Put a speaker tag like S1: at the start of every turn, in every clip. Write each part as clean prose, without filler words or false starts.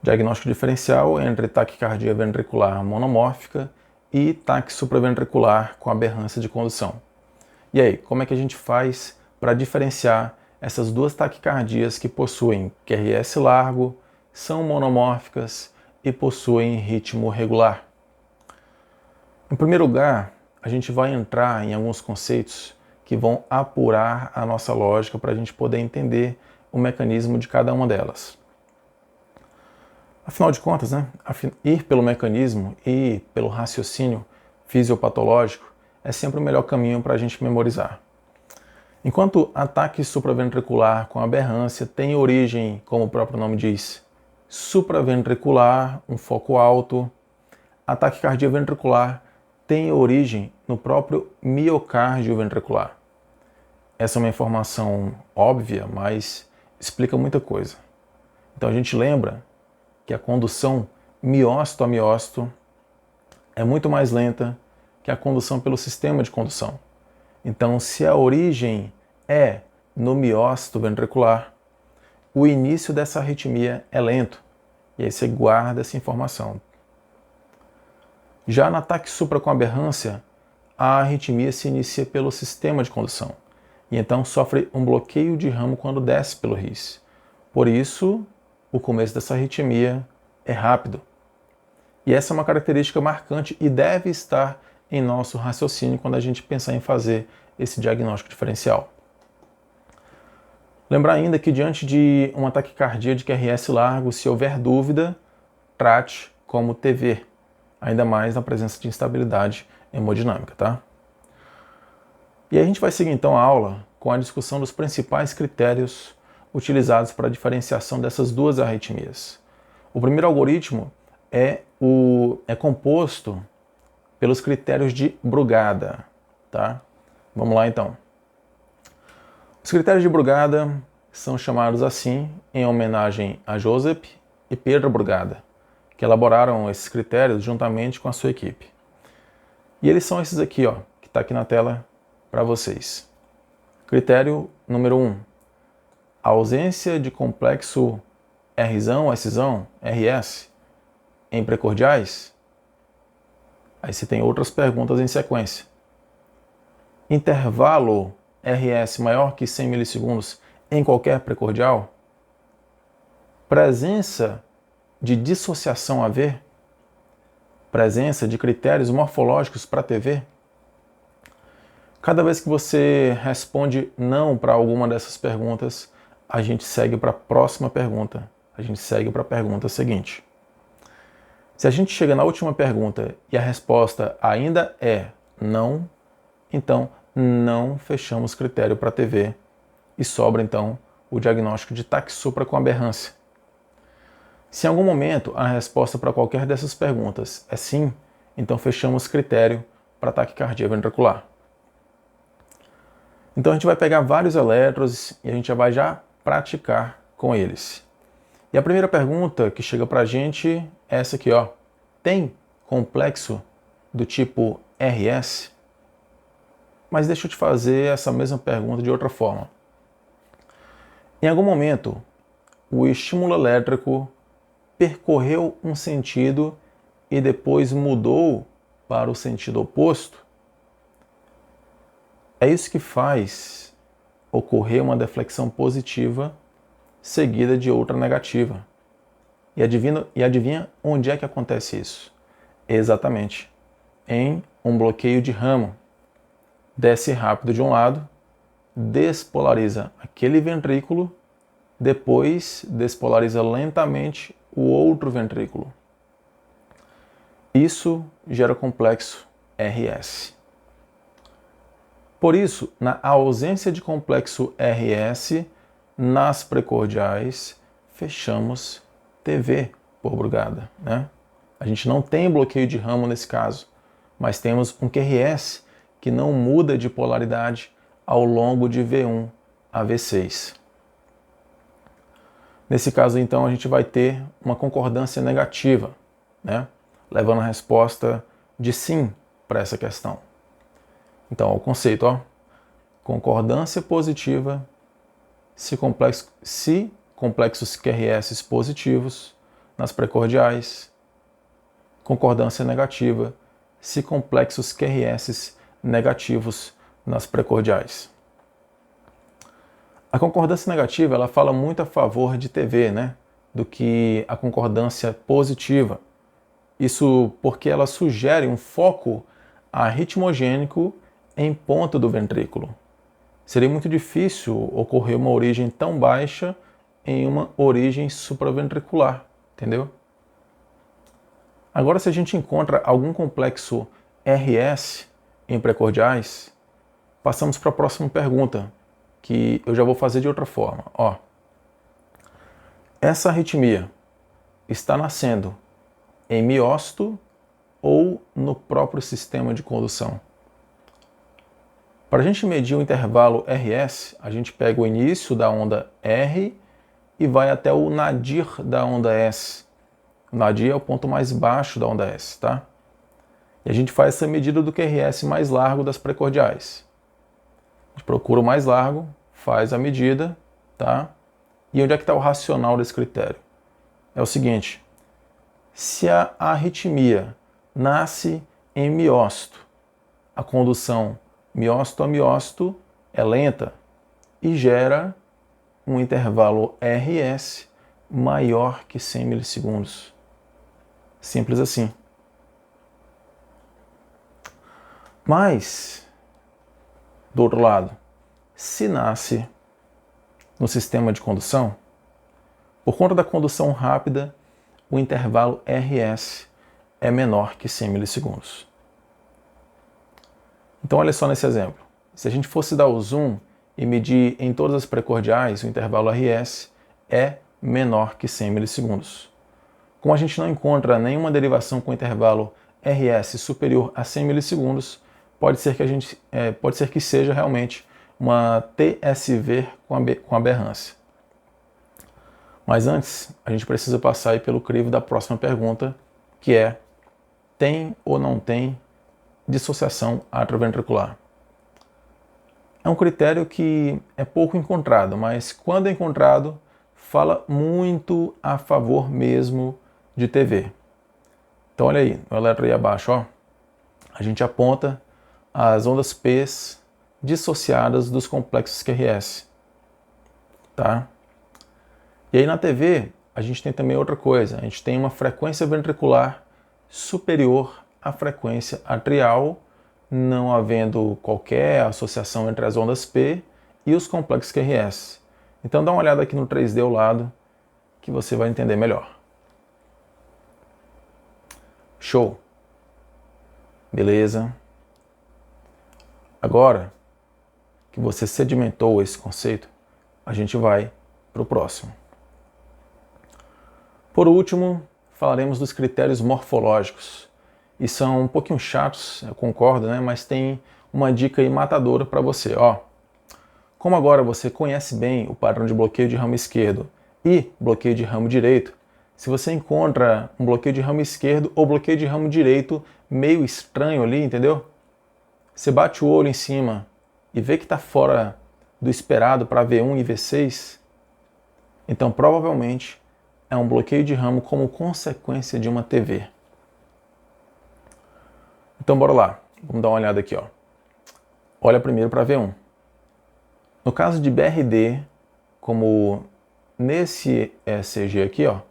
S1: Diagnóstico diferencial entre taquicardia ventricular monomórfica e taque supraventricular com aberrância de condução. E aí, como é que a gente faz para diferenciar essas duas taquicardias que possuem QRS largo, são monomórficas e possuem ritmo regular? Em primeiro lugar, a gente vai entrar em alguns conceitos que vão apurar a nossa lógica para a gente poder entender o mecanismo de cada uma delas. Afinal de contas, ir pelo mecanismo e pelo raciocínio fisiopatológico é sempre o melhor caminho para a gente memorizar. Enquanto ataque supraventricular com aberrância tem origem, como o próprio nome diz, supraventricular, um foco alto, a taquicardia ventricular tem origem no próprio miocárdio ventricular. Essa é uma informação óbvia, mas explica muita coisa. Então a gente lembra que a condução miócito a miócito é muito mais lenta que a condução pelo sistema de condução. Então, se a origem é no miócito ventricular, o início dessa arritmia é lento. E aí você guarda essa informação. Já no ataque supra com aberrância, a arritmia se inicia pelo sistema de condução. E então sofre um bloqueio de ramo quando desce pelo RIS. Por isso, o começo dessa arritmia é rápido. E essa é uma característica marcante e deve estar em nosso raciocínio quando a gente pensar em fazer esse diagnóstico diferencial. Lembrar ainda que diante de uma taquicardia de QRS largo, se houver dúvida, trate como TV, ainda mais na presença de instabilidade hemodinâmica, tá? E aí a gente vai seguir então a aula com a discussão dos principais critérios utilizados para a diferenciação dessas duas arritmias. O primeiro algoritmo é composto pelos critérios de Brugada, tá? Vamos lá então. Os critérios de Brugada são chamados assim em homenagem a Joseph e Pedro Brugada, que elaboraram esses critérios juntamente com a sua equipe. E eles são esses aqui, ó, que está aqui na tela para vocês. Critério número 1. A ausência de complexo Rzão, Szão, RS em precordiais. Aí você tem outras perguntas em sequência. Intervalo RS maior que 100 milissegundos em qualquer precordial? Presença de dissociação AV? Presença de critérios morfológicos para TV? Cada vez que você responde não para alguma dessas perguntas, a gente segue para a próxima pergunta. A gente segue para a pergunta seguinte. Se a gente chega na última pergunta e a resposta ainda é não, então não fechamos critério para TV e sobra então o diagnóstico de taque supra com aberrância. Se em algum momento a resposta para qualquer dessas perguntas é sim, então fechamos critério para taquicardia ventricular. Então a gente vai pegar vários eletros e a gente vai já praticar com eles. E a primeira pergunta que chega para a gente é essa aqui, ó. Tem complexo do tipo RS? Mas deixa eu te fazer essa mesma pergunta de outra forma. Em algum momento, o estímulo elétrico percorreu um sentido e depois mudou para o sentido oposto? É isso que faz ocorrer uma deflexão positiva seguida de outra negativa. E adivinha onde é que acontece isso? Exatamente, em um bloqueio de ramo. Desce rápido de um lado, despolariza aquele ventrículo, depois despolariza lentamente o outro ventrículo. Isso gera complexo RS. Por isso, na ausência de complexo RS, nas precordiais, fechamos TV por Brugada, né? A gente não tem bloqueio de ramo nesse caso, mas temos um QRS que não muda de polaridade ao longo de V1 a V6. Nesse caso, então, a gente vai ter uma concordância negativa, né? Levando a resposta de sim para essa questão. Então, o conceito, ó, concordância positiva se complexos QRS positivos nas precordiais, concordância negativa se complexos QRS negativos nas precordiais. A concordância negativa ela fala muito a favor de TV, né, do que a concordância positiva. Isso porque ela sugere um foco arritmogênico em ponta do ventrículo. Seria muito difícil ocorrer uma origem tão baixa em uma origem supraventricular, entendeu? Agora, se a gente encontra algum complexo RS em precordiais, passamos para a próxima pergunta, que eu já vou fazer de outra forma. Ó, essa arritmia está nascendo em miócito ou no próprio sistema de condução? Para a gente medir o intervalo RS, a gente pega o início da onda R e vai até o nadir da onda S. O nadir é o ponto mais baixo da onda S, tá? E a gente faz essa medida do QRS mais largo das precordiais. A gente procura o mais largo, faz a medida, tá? E onde é que está o racional desse critério? É o seguinte, se a arritmia nasce em miócito, a condução miócito a miócito é lenta e gera um intervalo RS maior que 100 milissegundos. Simples assim. Mas, do outro lado, se nasce no sistema de condução, por conta da condução rápida, o intervalo RS é menor que 100 milissegundos. Então olha só nesse exemplo. Se a gente fosse dar o zoom e medir em todas as precordiais, o intervalo RS é menor que 100 milissegundos. Como a gente não encontra nenhuma derivação com intervalo RS superior a 100 milissegundos, pode ser que seja realmente uma TSV com aberrância. Mas antes, a gente precisa passar aí pelo crivo da próxima pergunta, que é: tem ou não tem dissociação atrioventricular? É um critério que é pouco encontrado, mas quando encontrado, fala muito a favor mesmo de TV. Então olha aí, na letra aí abaixo, ó, a gente aponta as ondas P's dissociadas dos complexos QRS, tá? E aí na TV, a gente tem também outra coisa, a gente tem uma frequência ventricular superior à frequência atrial, não havendo qualquer associação entre as ondas P e os complexos QRS. Então dá uma olhada aqui no 3D ao lado, que você vai entender melhor. Show! Beleza? Agora que você sedimentou esse conceito, a gente vai para o próximo. Por último, falaremos dos critérios morfológicos. E são um pouquinho chatos, eu concordo, né? Mas tem uma dica aí matadora para você. Ó, como agora você conhece bem o padrão de bloqueio de ramo esquerdo e bloqueio de ramo direito, se você encontra um bloqueio de ramo esquerdo ou bloqueio de ramo direito meio estranho ali, entendeu? Você bate o olho em cima e vê que está fora do esperado para V1 e V6, então provavelmente é um bloqueio de ramo como consequência de uma TV. Então bora lá, vamos dar uma olhada aqui, ó. Olha primeiro para V1. No caso de BRD, como nesse ECG aqui, ó,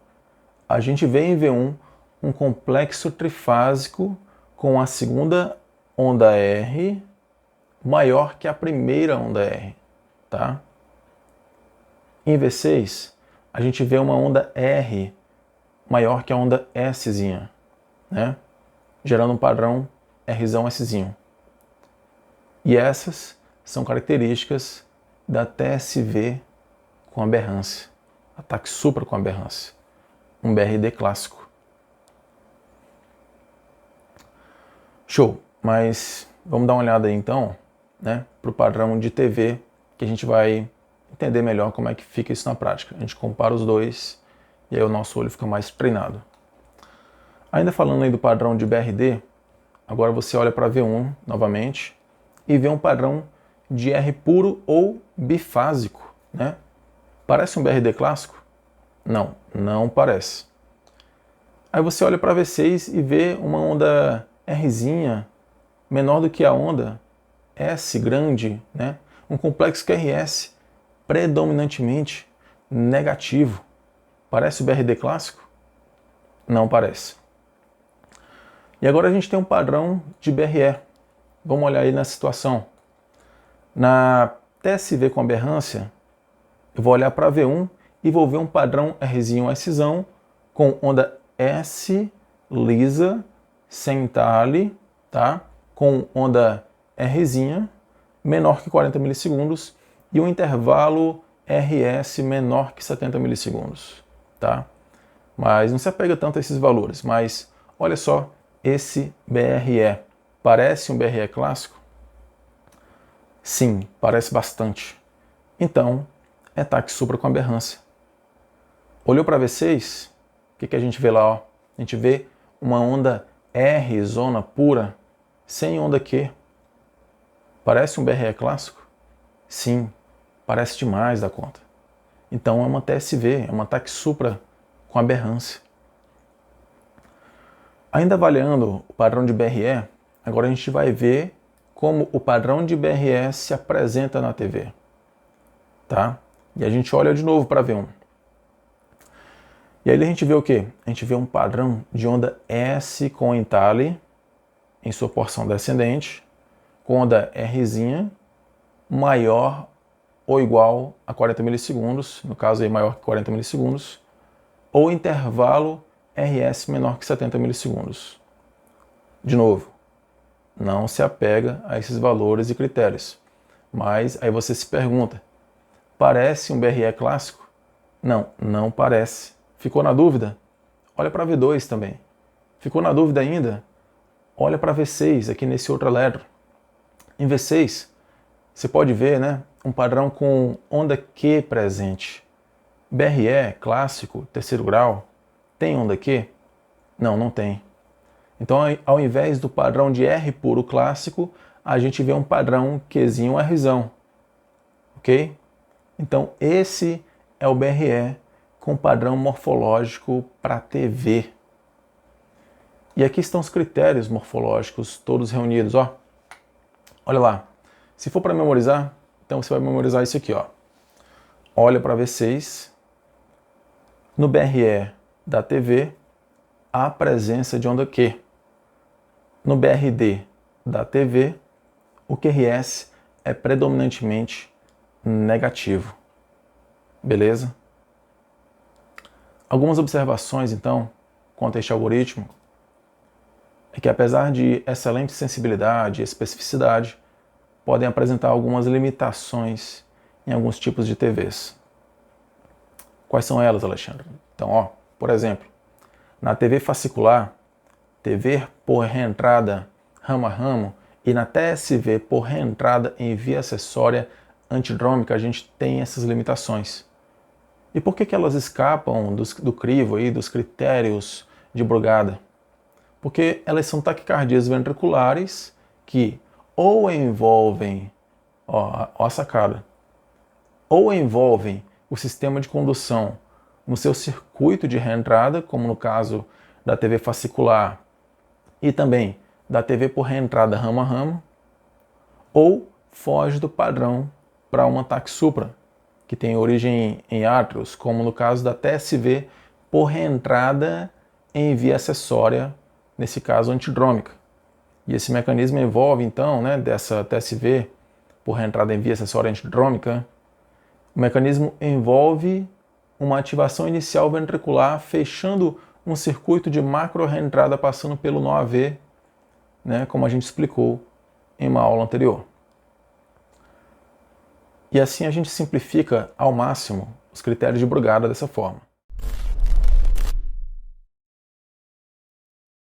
S1: a gente vê em V1 um complexo trifásico com a segunda onda R maior que a primeira onda R, tá? Em V6, a gente vê uma onda R maior que a onda Szinha, né? Gerando um padrão Rzão Szinho. E essas são características da TSV com aberrância, ataque supra com aberrância, um BRD clássico. Show, mas vamos dar uma olhada aí então, né, para o padrão de TV, que a gente vai entender melhor como é que fica isso na prática. A gente compara os dois e aí o nosso olho fica mais treinado. Ainda falando aí do padrão de BRD, agora você olha para V1 novamente e vê um padrão de R puro ou bifásico, né? Parece um BRD clássico? Não, não parece. Aí você olha para V6 e vê uma onda Rzinha menor do que a onda S grande, né? Um complexo QRS predominantemente negativo. Parece o BRD clássico? Não parece. E agora a gente tem um padrão de BRE. Vamos olhar aí na situação. Na TSV com aberrância, eu vou olhar para V1 e vou ver um padrão Rzinho Szão com onda S lisa, sem entalhe, tá? Com onda Rzinha menor que 40 milissegundos e um intervalo RS menor que 70 milissegundos, tá? Mas não se apega tanto a esses valores, mas olha só esse BRE. Parece um BRE clássico? Sim, parece bastante. Então, é TAC supra com aberrância. Olhou para V6? O que a gente vê lá? Ó? A gente vê uma onda R, zona pura, sem onda Q. Parece um BRE clássico? Sim, parece demais da conta. Então é uma TSV, é uma TAC supra com aberrância. Ainda avaliando o padrão de BRE, agora a gente vai ver como o padrão de BRE se apresenta na TV. Tá? E a gente olha de novo para V1. E aí a gente vê o quê? A gente vê um padrão de onda S com entalhe em sua porção descendente, com onda Rzinha maior ou igual a 40 milissegundos, no caso aí maior que 40 milissegundos, ou intervalo RS menor que 70 milissegundos. De novo, não se apega a esses valores e critérios. Mas aí você se pergunta, parece um BRE clássico? Não, não parece. Ficou na dúvida? Olha para V2 também. Ficou na dúvida ainda? Olha para V6 aqui nesse outro elétron. Em V6, você pode ver, né, um padrão com onda Q presente. BRE clássico, terceiro grau, tem onda Q? Não, não tem. Então, ao invés do padrão de R puro clássico, a gente vê um padrão Qzinho Rzão. Ok? Então, esse é o BRE com padrão morfológico para TV. E aqui estão os critérios morfológicos todos reunidos. Ó. Olha lá. Se for para memorizar, então você vai memorizar isso aqui. Ó. Olha para V6. No BRE da TV, há presença de onda Q. No BRD da TV, o QRS é predominantemente negativo. Beleza? Algumas observações, então, quanto a este algoritmo, é que apesar de excelente sensibilidade e especificidade, podem apresentar algumas limitações em alguns tipos de TVs. Quais são elas, Alexandre? Então, ó, por exemplo, na TV fascicular, TV por reentrada ramo a ramo e na TSV por reentrada em via acessória antidrômica, a gente tem essas limitações. E por que elas escapam do crivo, aí, dos critérios de Brugada? Porque elas são taquicardias ventriculares que ou envolvem, ó a sacada, ou envolvem o sistema de condução no seu circuito de reentrada, como no caso da TV fascicular e também da TV por reentrada ramo a ramo, ou foge do padrão para uma TAC supra, que tem origem em átrios, como no caso da TSV por reentrada em via acessória, nesse caso antidrômica. E esse mecanismo envolve, então, né, dessa TSV por reentrada em via acessória antidrômica, o mecanismo envolve uma ativação inicial ventricular fechando um circuito de macro reentrada passando pelo nó AV, né, como a gente explicou em uma aula anterior. E assim a gente simplifica ao máximo os critérios de Brugada dessa forma.